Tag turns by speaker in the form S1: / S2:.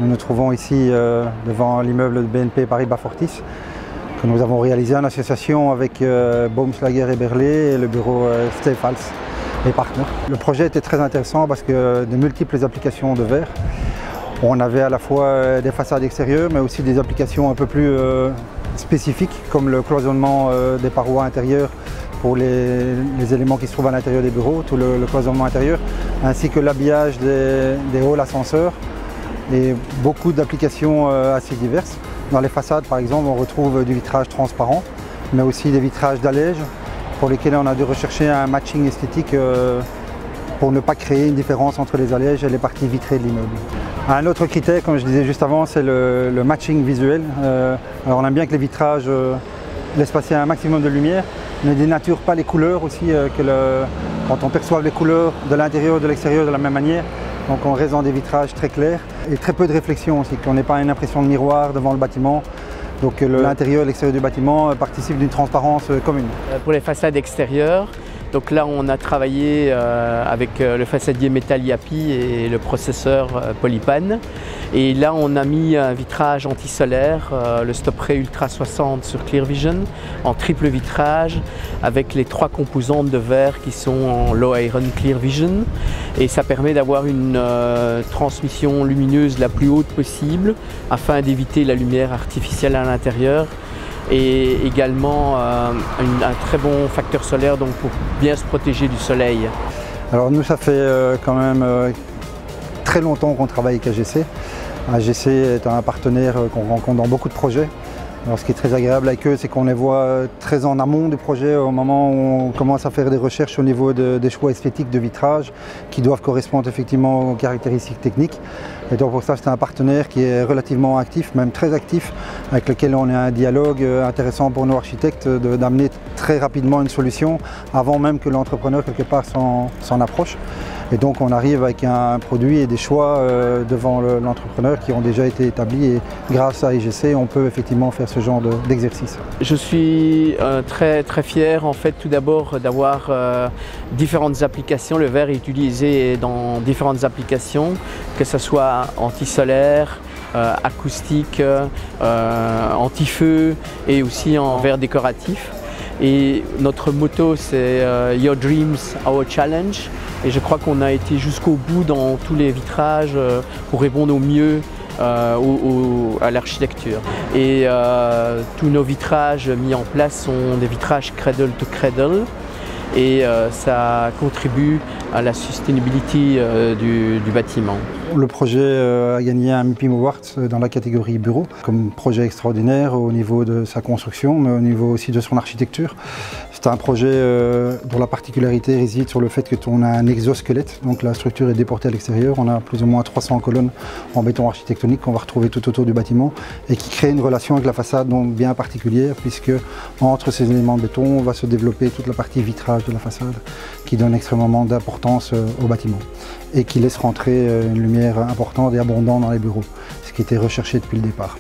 S1: Nous nous trouvons ici devant l'immeuble de BNP Paribas Fortis que nous avons réalisé en association avec Baumschlager et Berlet et le bureau Stefals et partenaires. Le projet était très intéressant parce que de multiples applications de verre. On avait à la fois des façades extérieures mais aussi des applications un peu plus spécifiques comme le cloisonnement des parois intérieures pour les éléments qui se trouvent à l'intérieur des bureaux, tout le cloisonnement intérieur, ainsi que l'habillage des halls ascenseurs et beaucoup d'applications assez diverses. Dans les façades par exemple on retrouve du vitrage transparent mais aussi des vitrages d'allège pour lesquels on a dû rechercher un matching esthétique pour ne pas créer une différence entre les allèges et les parties vitrées de l'immeuble. Un autre critère, comme je disais juste avant, c'est le matching visuel. Alors on aime bien que les vitrages laissent passer un maximum de lumière, ne dénaturent pas les couleurs aussi, quand on perçoit les couleurs de l'intérieur et de l'extérieur de la même manière. Donc on reste dans des vitrages très clairs et très peu de réflexion aussi, qu'on n'ait pas une impression de miroir devant le bâtiment. Donc l'intérieur et l'extérieur du bâtiment participent d'une transparence commune.
S2: Pour les façades extérieures, donc là on a travaillé avec le façadier Metal Yapi et le processeur Polypan. Et là on a mis un vitrage anti-solaire, le Stop-Ray Ultra 60 sur Clear Vision, en triple vitrage avec les 3 composantes de verre qui sont en Low Iron Clear Vision. Et ça permet d'avoir une transmission lumineuse la plus haute possible afin d'éviter la lumière artificielle à l'intérieur. Et également un très bon facteur solaire donc pour bien se protéger du soleil.
S1: Alors nous ça fait quand même très longtemps qu'on travaille avec AGC. AGC est un partenaire qu'on rencontre dans beaucoup de projets. Alors, ce qui est très agréable avec eux, c'est qu'on les voit très en amont du projet, au moment où on commence à faire des recherches au niveau des choix esthétiques de vitrage qui doivent correspondre effectivement aux caractéristiques techniques. Et donc pour ça, c'est un partenaire qui est relativement actif, même très actif, avec lequel on a un dialogue intéressant pour nos architectes d'amener très rapidement une solution avant même que l'entrepreneur quelque part s'en approche. Et donc on arrive avec un produit et des choix devant l'entrepreneur qui ont déjà été établis et grâce à AGC on peut effectivement faire ce genre d'exercice.
S2: Je suis très fier en fait tout d'abord d'avoir différentes applications. Le verre est utilisé dans différentes applications, que ce soit anti-solaire, acoustique, anti-feu et aussi en verre décoratif. Et notre motto c'est Your Dreams, Our Challenge. Et je crois qu'on a été jusqu'au bout dans tous les vitrages pour répondre au mieux à l'architecture. Et tous nos vitrages mis en place sont des vitrages cradle to cradle. Et ça contribue à la sustainability du bâtiment.
S1: Le projet a gagné un MIPIM Award dans la catégorie bureau, comme projet extraordinaire au niveau de sa construction, mais au niveau aussi de son architecture. C'est un projet dont la particularité réside sur le fait qu'on a un exosquelette, donc la structure est déportée à l'extérieur. On a plus ou moins 300 colonnes en béton architectonique qu'on va retrouver tout autour du bâtiment et qui crée une relation avec la façade donc bien particulière, puisque entre ces éléments de béton, va se développer toute la partie vitrage de la façade qui donne extrêmement d'importance au bâtiment et qui laisse rentrer une lumière importante et abondante dans les bureaux, ce qui était recherché depuis le départ.